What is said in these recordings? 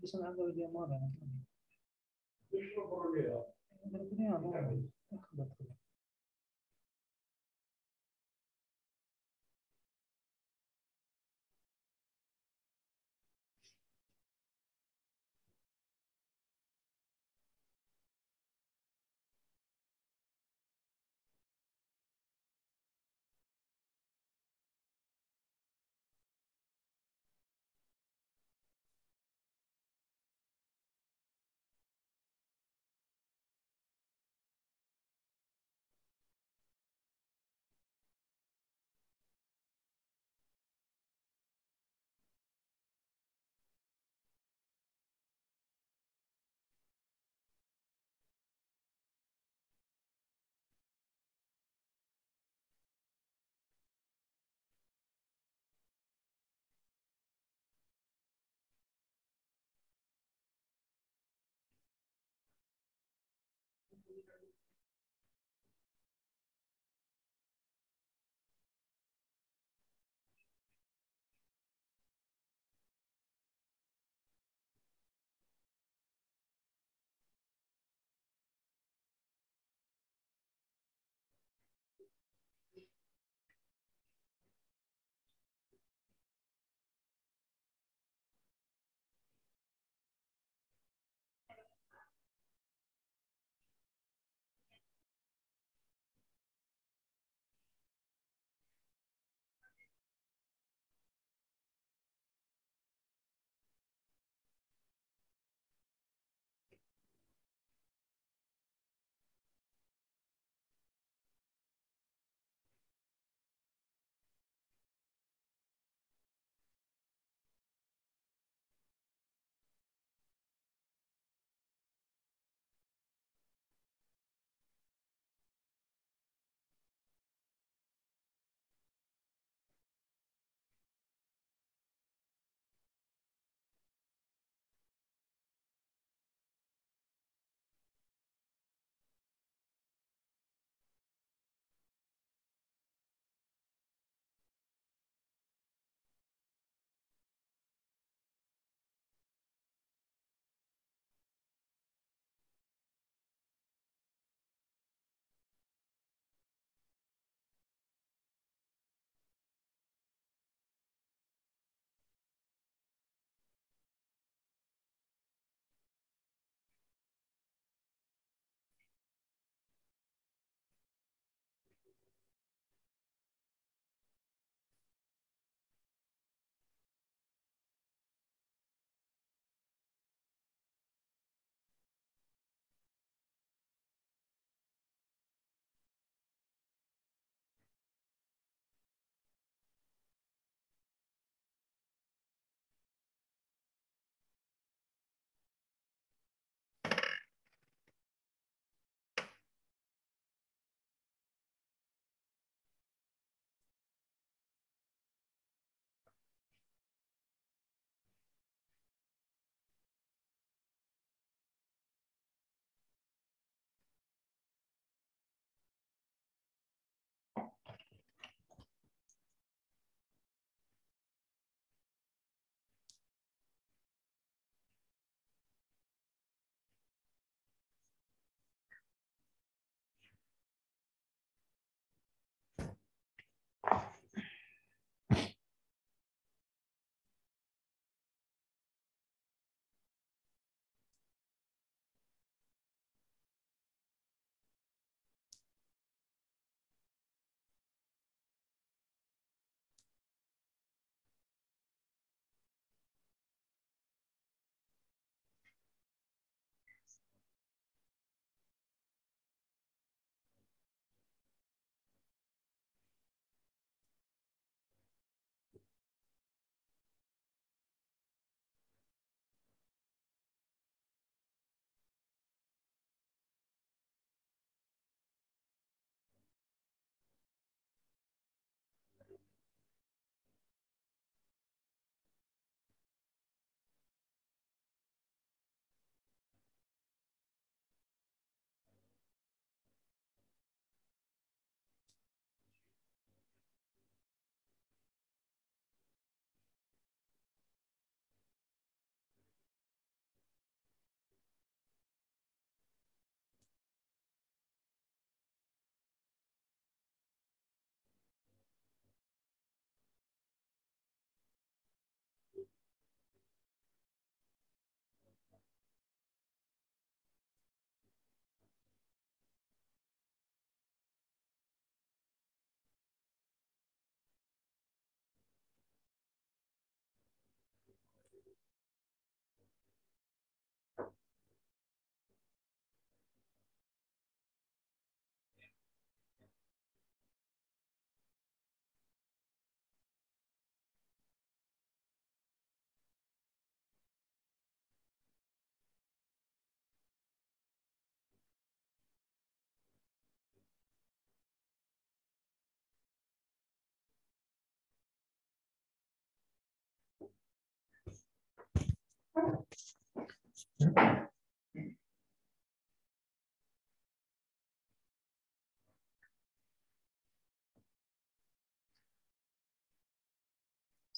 بس انا عندي دي مره انا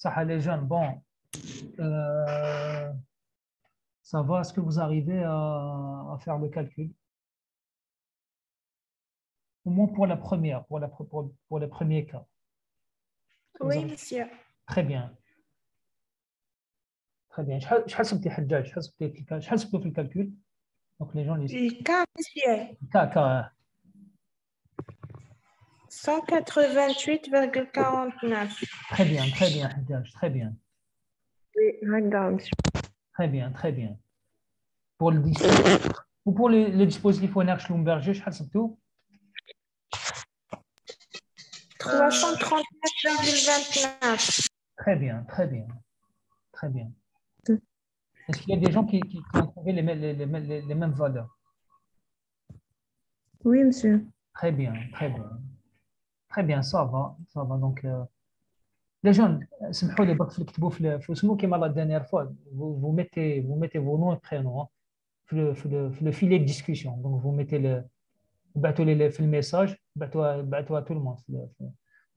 Ça, les jeunes, bon, ça va, est-ce que vous arrivez à faire le calcul? Au moins pour la première, pour les premiers cas. Oui, monsieur. Très bien. Très bien. شحال صبتي حجاج شحال صبتوا في الكالكول donc les gens les Quand, monsieur? K 188,49. très bien حجاج très bien Oui, regarde, monsieur. très bien pour le dispositif ou pour les dispositifs Werner Schlumberger شحال صبتوا 339,29. très bien est-ce qu'il y a des gens qui ont trouvé les mêmes valeurs? Oui, monsieur. Très bien ça va donc les jeunes سمحوا لي برك تكتبوا في اسمه كيما la dernière fois vous mettez vos noms et prénoms hein, في le filet de discussion donc vous mettez le بعتوا لي في الميساج بعتوا à tout le monde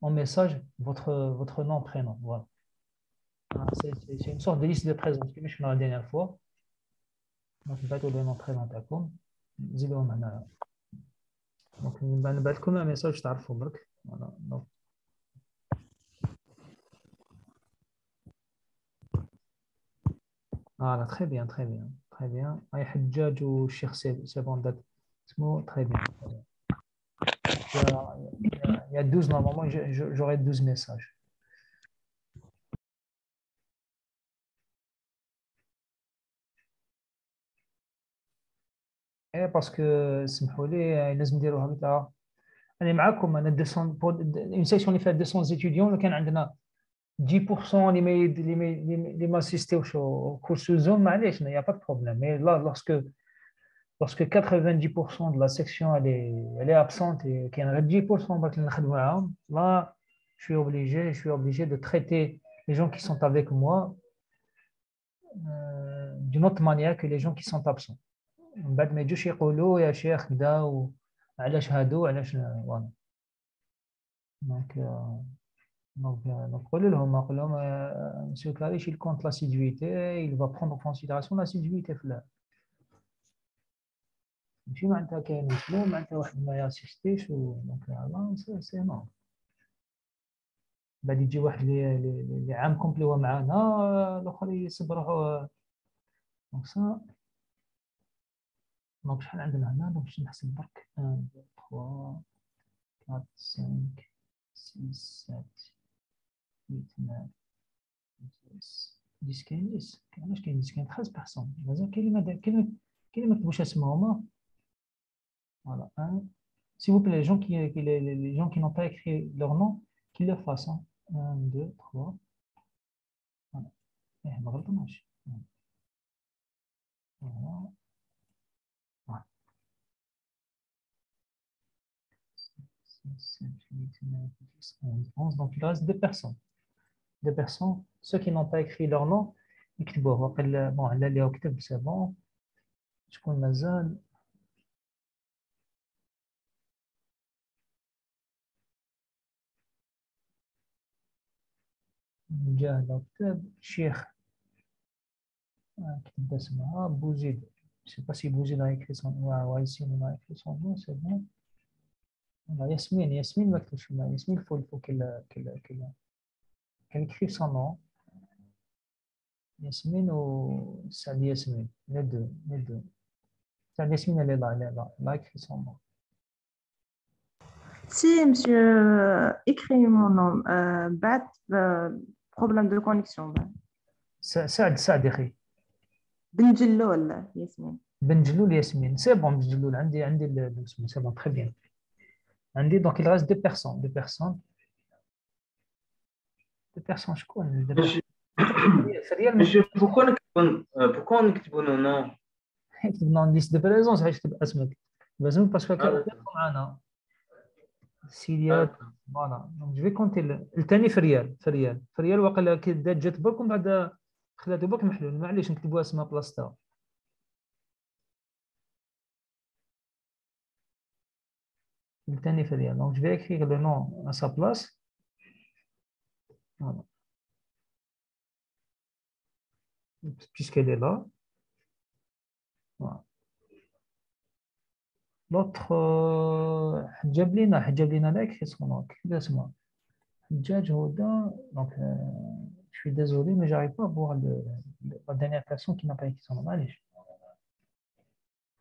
en message votre nom prénom voilà c'est une sorte de liste de présence كما شفنا la dernière fois donc بعتوا لي nom prénom تاعكم زيدوهم هنا donc نبعث لكم un message تعرفوا برك voilà donc voilà très bien أي حجاج والشيخ c'est bon date اسمه très bien il y a 12 normalement j'aurai 12 messages. ايه باسكو سمحوا لي لازم نديروها مثلا انا معاكم انا 200 اون سيكسيون اللي فيها 200 زيتيديون كان عندنا 10% اللي ما اسيستيوش au cours Zoom معليش il n'y a pas de problème mais là lorsque 90% de la section elle est absente et qu'il y en a 10% برك اللي نخدموا معاهم là je suis obligé de traiter les gens qui sont avec moi d'une autre manière que les gens qui sont absents من بعد ما يجوش يقولوا يا شيخ كذا وعلاش هادو علاش فوالا donc قول لهم monsieur Clarice il compte l'assiduité il va prendre en considération l'assiduité في ماشي معناتها كاين مسلم معناتها واحد ما ياسيستيش دونك هذا سي نو بعد يجي واحد اللي عام كومبلي هو معانا الاخر يصبروه دونك سا دونك شحال عندنا هنا دونك باش نحسب برك 1 2 3 4 5 6 7 8 9 10 كاين 10 علاش كاين 10 كاين 13 بيرسون مازال كاين اللي ما كتبوش اسمهم voilà s'il vous plaît les gens qui n'ont pas écrit leur nom qu'ils le fassent 1 2 3 voilà ما غلطناش voilà 6 7 8 9 10 11 donc il reste 2 personnes ceux qui n'ont pas écrit leur nom يكتبوه bon على اللي كتب c'est bon شكون مازال مجاهد كتب شيخ كتب اسمها بوزيد je sais pas si Bouzid a écrit son nom ou Yassine a écrit son nom c'est bon Yasmine ما كتبش Yasmine il faut qu'elle écrive son nom Yasmine ou Saad Yasmine les deux Saad Yasmine elle a écrit son nom. Si, monsieur, écrivez mon nom. Bat, problème de connexion. سعد يا بنجلو ولا ياسمين؟ بنجلول ياسمين c'est bon بنجلول عندي الاسم c'est bon très bien عندي donc il reste deux personnes شكون سريال Monsieur, pourquoi نكتبوا nos noms كتبنا ليست دو بريزونس علاش تكتب اسمك لازم باسكو كانوا معنا سيليا فوالا دونك جو في كونتي الثاني فريال واقيلا كي جات برك ومن بعد خلاتو برك محلول معليش نكتبوا اسماء بلاصتها الثاني فريال دونك جو في écrire le nom à sa place voilà puisqu'elle est là. Voilà. L'autre, Jablina, là, écrit son nom. Laisse-moi. Donc, je suis désolé, mais j'arrive pas à voir la dernière personne qui n'a pas écrit son nom. Allez.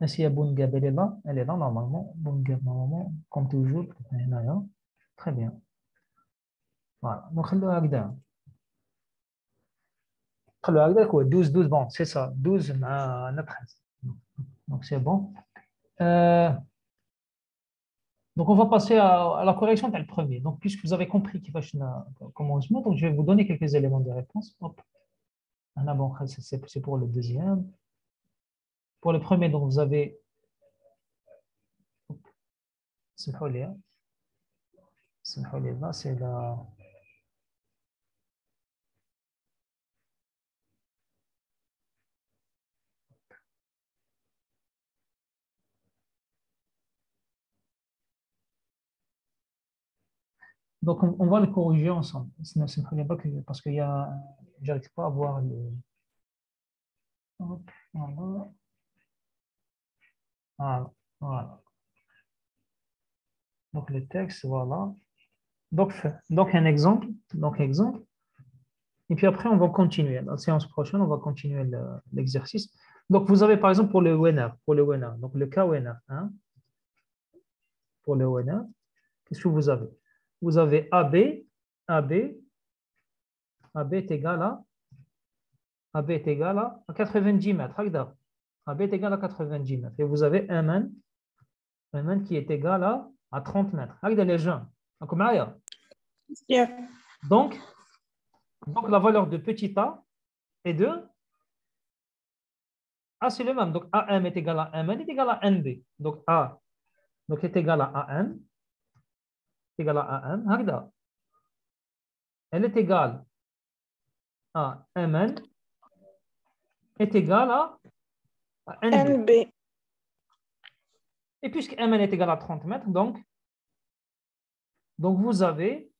Ainsi, Boungab, elle est là normalement. Boungab, normalement, comme toujours. Très bien. Voilà. Donc, le Agda. Le Agda, quoi, 12, bon, c'est ça. 12, à 13. Donc, c'est bon. Donc, on va passer à la correction le premier. Donc, puisque vous avez compris qu'il va comment on se met, donc je vais vous donner quelques éléments de réponse. Hop. Bon, c'est pour le deuxième. Pour le premier, donc, vous avez. C'est là, c'est la. Donc, on va le corriger ensemble. Sinon, c'est pas parce qu'il y a. J'arrive pas à voir le. Hop, voilà. Voilà. Donc, le texte, voilà. Donc un exemple. Et puis après, on va continuer. La séance prochaine, on va continuer l'exercice. Donc, vous avez par exemple pour le winner. Donc, le cas winner. Hein, pour le winner, qu'est-ce que vous avez? Vous avez AB est égal à 90 mètres. AB est égal à 90 mètres. Et vous avez MN qui est égal à 30 mètres. Regardez les gens. Donc, la valeur de petit a est de A, c'est le même. Donc, AM est égal à MN est égal à NB. Donc, A est égal à AM. Est égal à AM. Regarde. Elle est égale à MN est égal à NB. Et puisque MN est égal à 30 mètres, donc vous avez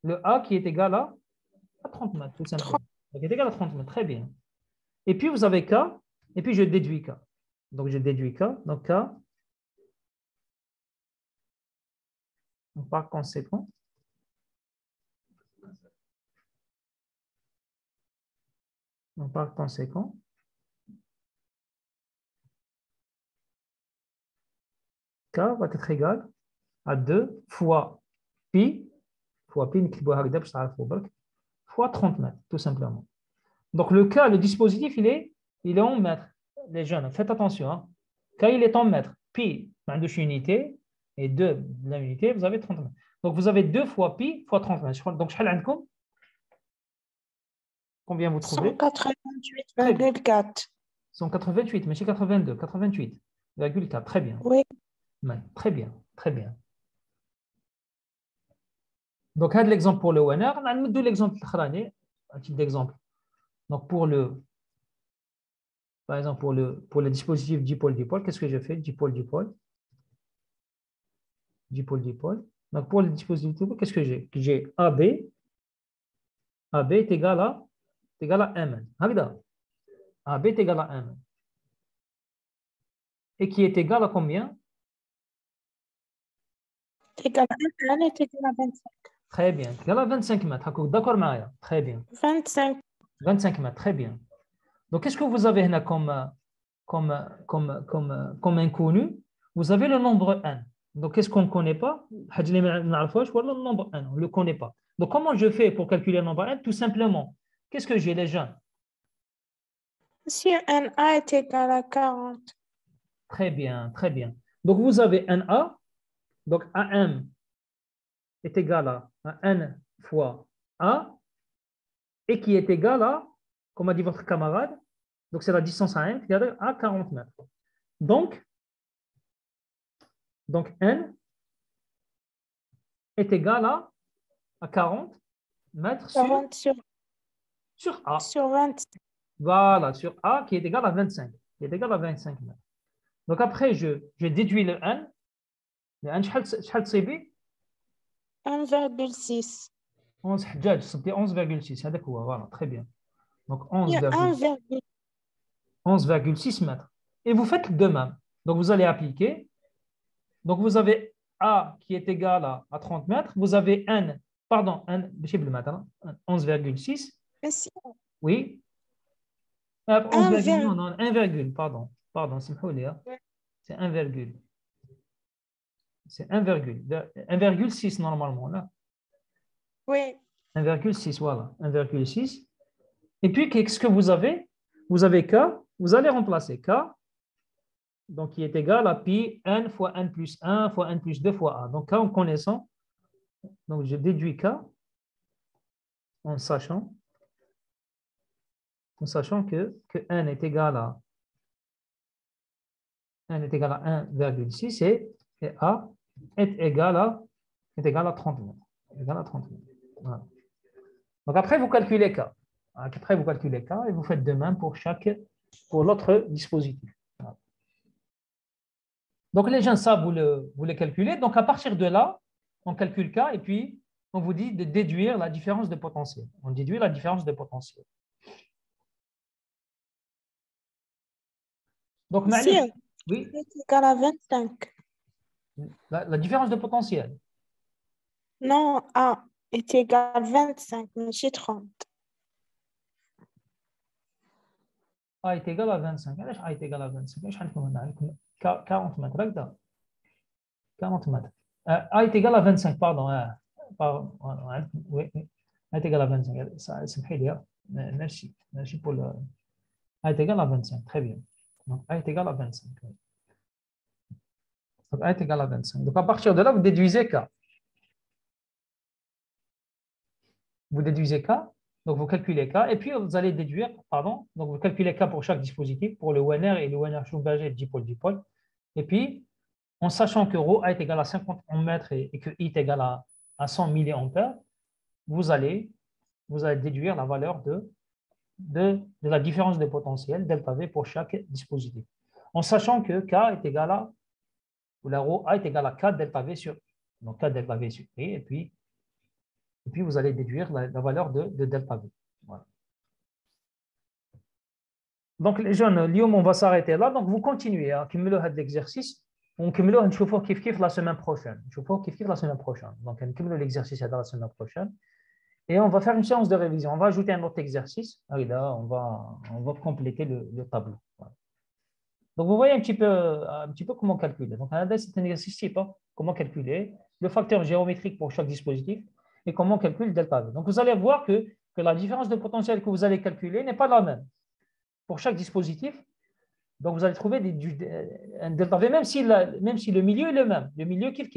le A qui est égal à 30 mètres, tout simplement. Donc, il est égal à 30 mètres. Très bien. Et puis, vous avez K. Et puis, je déduis K. Donc, je déduis K. Donc, K. Donc, par conséquent, K va être égal à 2 fois pi, fois 30 mètres, tout simplement. Donc, le K, le dispositif, il est en mètres. Les jeunes, faites attention. Hein. K, il est en mètres. Pi, une unité, et 2, la unité, vous avez 30 mètres. Donc, vous avez 2 fois pi fois 30 mètres. Donc, combien vous trouvez? 188,4. 188, mais c'est 82, 88,4. Très bien. Oui. Très bien. Donc, l'exemple pour le winner. On a l'exemple un type d'exemple. Donc, par exemple, pour le dispositif dipôle-dipôle, qu'est-ce que je fais? Dipôle-dipôle. Donc, pour le dispositif dipôle, qu'est-ce que j'ai? J'ai AB. AB est égal à M. Regarde. AB est égal à M. Et qui est égal à combien? Égal à 1 est égal à 25. Très bien. Égal à 25 mètres. D'accord, Maya? Très bien. 25 mètres, très bien. Donc, qu'est-ce que vous avez là comme inconnu? Vous avez le nombre n. Donc, qu'est-ce qu'on ne connaît pas? Le nombre n, on ne le connaît pas. Donc, comment je fais pour calculer le nombre n? Tout simplement, qu'est-ce que j'ai les jeunes? Si NA est égal à 40. Très bien. Donc, vous avez NA. Donc, AM est égal à N fois A et qui est égal à, comme a dit votre camarade, donc c'est la distance à M qui est à 40 mètres. Donc, N est égal à 40 mètres sur A. Sur 25. Voilà, sur A qui est égal à 25. Qui est égal à 25 mètres. Donc après, je déduis le N. Le N, شحال تصيبي 1,6. 11 حجاج صبتي 11,6. هذاك هو. Voilà, très bien. Donc Il y a 11,6 mètres. Et vous faites de même. Donc vous allez appliquer. Donc vous avez A qui est égal à 30 mètres. Vous avez N, pardon, je sais plus maintenant, 11,6. Oui. 11, non, non, 1, pardon, c'est c'est 1, c'est 1,6 normalement là. Oui. 1,6, voilà, 1,6. Et puis, qu'est-ce que vous avez? Vous avez K, vous allez remplacer K, donc qui est égal à pi n fois n plus 1 fois n plus 2 fois A. Donc, K en connaissant, donc je déduis K en sachant que n est égal à 1,6 et A est égal à 30 mètres. Égal à 30 mètres. Voilà. Donc après, vous calculez K. Après, vous calculez K et vous faites de même pour l'autre dispositif. Voilà. Donc les gens savent, vous les calculez. Donc à partir de là, on calcule K et puis on vous dit de déduire la différence de potentiel. On déduit la différence de potentiel. Donc, oui. C'est égal à 25. La différence de potentiel. Non, A est égal à 25, monsieur 30. A est égal à 25. A est égal à 25. 40 mètres. 40 mètres. A est égal à 25, pardon. Oui, A est égal à 25. Merci. Merci pour le. A est égal à 25. Très bien. Donc, A est égal à 25. Donc, A est égal à 25. Donc, à partir de là, vous déduisez K. Vous déduisez K. Donc, vous calculez K. Et puis, vous allez déduire, pardon. Donc, vous calculez K pour chaque dispositif, pour le WNR et le WNR-Schlumberger dipôle-dipôle. Et puis, en sachant que ρ est égal à 50 mètres et que I est égal à 100 milliampères, vous allez déduire la valeur de la différence de potentiel, delta V, pour chaque dispositif. En sachant que K est égal à, ou la ρ A est égal à 4 delta V sur I. Donc, 4 delta V sur I. Et puis vous allez déduire la valeur de delta V. Voilà. Donc, les jeunes, on va s'arrêter là. Donc, vous continuez à accumuler l'exercice. On cumule la semaine prochaine. La semaine prochaine. Donc, on cumule l'exercice la semaine prochaine. Et on va faire une séance de révision. On va ajouter un autre exercice. Et là, on va compléter le tableau. Voilà. Donc, vous voyez un petit peu comment calculer. Donc, c'est un exercice type. Comment calculer le facteur géométrique pour chaque dispositif et comment on calcule delta V. Donc, vous allez voir que la différence de potentiel que vous allez calculer n'est pas la même pour chaque dispositif. Donc, vous allez trouver un delta V, même si le milieu est le même, le milieu kiff.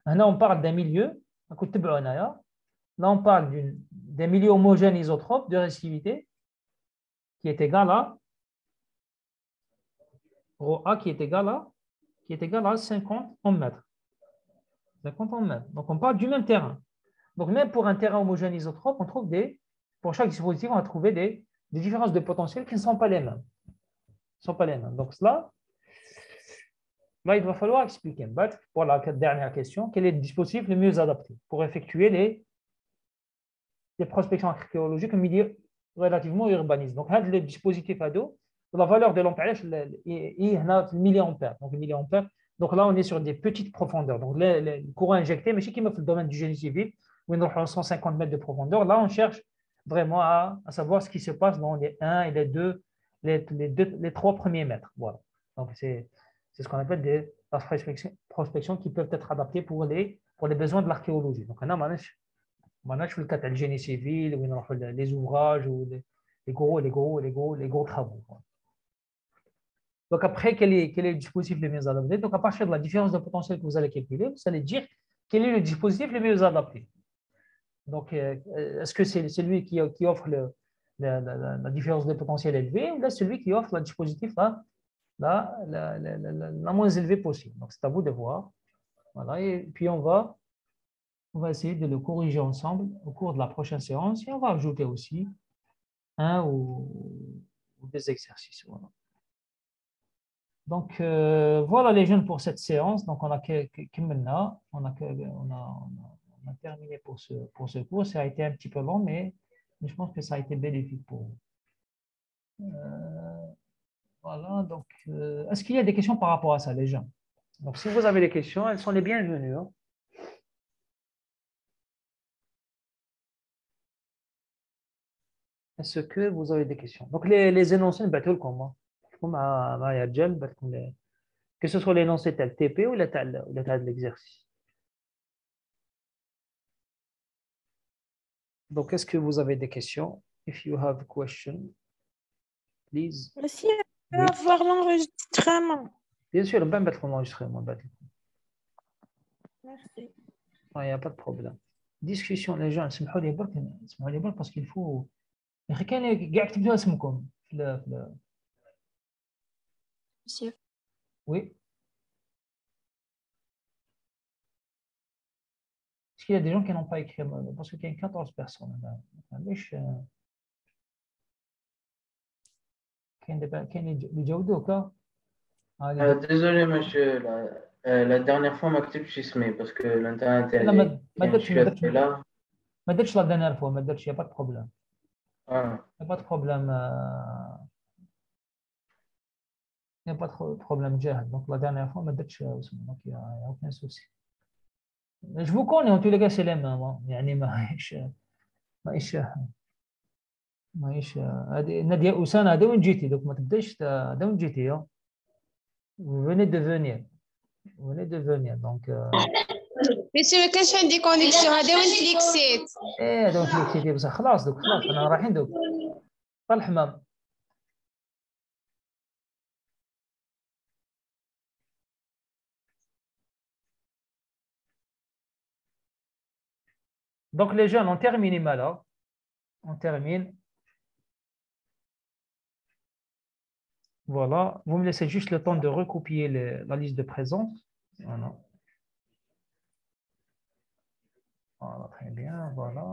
Là, on parle d'un milieu, là, on parle d'un milieu homogène isotrope de réactivité qui est égal à ρA qui est égal à 50 en mètres. 50 en mètres. Donc, on parle du même terrain. Donc, même pour un terrain homogène isotrope, on trouve pour chaque dispositif, on va trouver des différences de potentiel qui ne sont pas les mêmes. Donc, là, il va falloir expliquer. Pour la dernière question, quel est le dispositif le mieux adapté pour effectuer les prospections archéologiques en milieu relativement urbanisé. Donc, le dispositif ADO, la valeur de l'ampérage est le milliampère. Donc, le milliampère. Donc, là, on est sur des petites profondeurs. Donc, le courant injecté, mais chez qui me fait le domaine du génie civil, où on a 150 mètres de profondeur, là, on cherche vraiment à savoir ce qui se passe dans les 1 et les 2, les 3 premiers mètres. Voilà. Donc, c'est ce qu'on appelle des prospections qui peuvent être adaptées pour les besoins de l'archéologie. Donc, on a maintenant, je fais le cas du génie civil, les ouvrages ou les gros travaux. Donc, après, quel est le dispositif le mieux adapté? Donc, à partir de la différence de potentiel que vous allez calculer, vous allez dire quel est le dispositif le mieux adapté. Donc, est-ce que c'est celui qui offre la différence de potentiel élevée ou là, celui qui offre le dispositif la moins élevée possible? Donc, c'est à vous de voir. Voilà, et puis on va essayer de le corriger ensemble au cours de la prochaine séance et on va ajouter aussi un ou des exercices. Voilà. Donc, voilà les jeunes pour cette séance. Donc, on a terminé pour ce cours. Ça a été un petit peu long, mais je pense que ça a été bénéfique pour vous. Voilà, donc, est-ce qu'il y a des questions par rapport à ça, les gens? Donc, si vous avez des questions, elles sont les bienvenues. Hein. Est-ce que vous avez des questions? Donc, les énoncés, comment? Que ce soit l'énoncé tel TP ou l'état de l'exercice. Donc, est-ce que vous avez des questions? If you have a question, please. Monsieur, je peux avoir l'enregistrement. Bien sûr, ben mettre l'enregistrement. Merci. Il n'y a pas de problème. Discussion, les gens, اسمحوا لي برك parce qu'il faut. يا أخي كان قاعد تكتبوا اسمكم في Monsieur. Oui. Est-ce qu'il y a des gens qui n'ont pas écrit? Parce qu'il y a 14 personnes. Désolé, monsieur. La dernière fois, ma كتبتش اسمي parce que l'internet لا ما درتش là. ما درتش لا dernière fois ما درتش يا با بروبليم Ah. pas de problème il n'y a pas de problème جاهد donc la dernière fois ما درتش اسمه donc il y a aucun souci je vous connais en tous les cas c'est les mêmes يعني ماهيش هذه نادية أسامة هذا وين جيتي دوك ما تبداش هذا وين جيتي vous venez de venir donc بس ما كانش عندي كونيكسيون هذا وين فليكسيت هذا وين فليكسيتي بصح خلاص حنا رايحين دوك طال الحمام donc les jeunes on termine maintenant on termine. Voilà, vous me laissez juste le temps de recopier la liste de présence. Voilà. Voilà, très bien, voilà.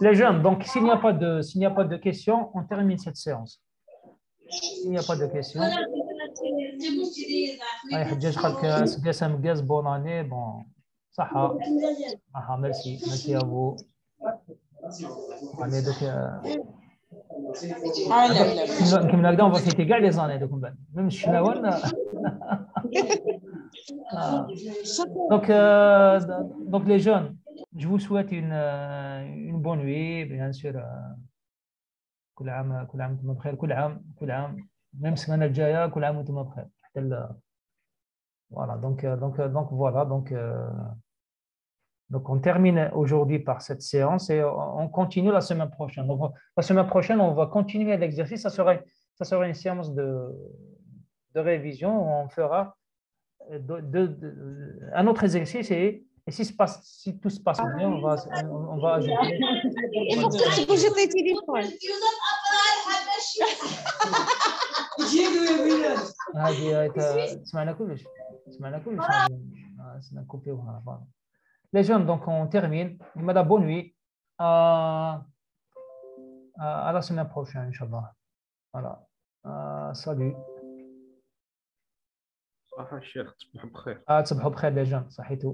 Les jeunes, donc s'il n'y a pas de questions, on termine cette séance. S'il n'y a pas de questions. Bonne année, bon. Merci à vous. Allez, donc, on va fêter les années. Même si donc les jeunes, je vous souhaite une bonne nuit, bien sûr. كل عام وانتم بخير كل عام même السنة الجاية كل عام وانتم بخير حتى voilà donc on termine aujourd'hui par cette séance et on continue la semaine prochaine. Donc la semaine prochaine on va continuer l'exercice, ça sera une séance de révision où on fera un autre exercice et si tout se passe bien, on va ajouter. Les jeunes, donc on termine. Madame, bonne nuit. À la semaine prochaine, Inch'Allah. Voilà. Salut. صباح الخير تصبحوا بخير تصبحوا بخير les jeunes. صحيتوا.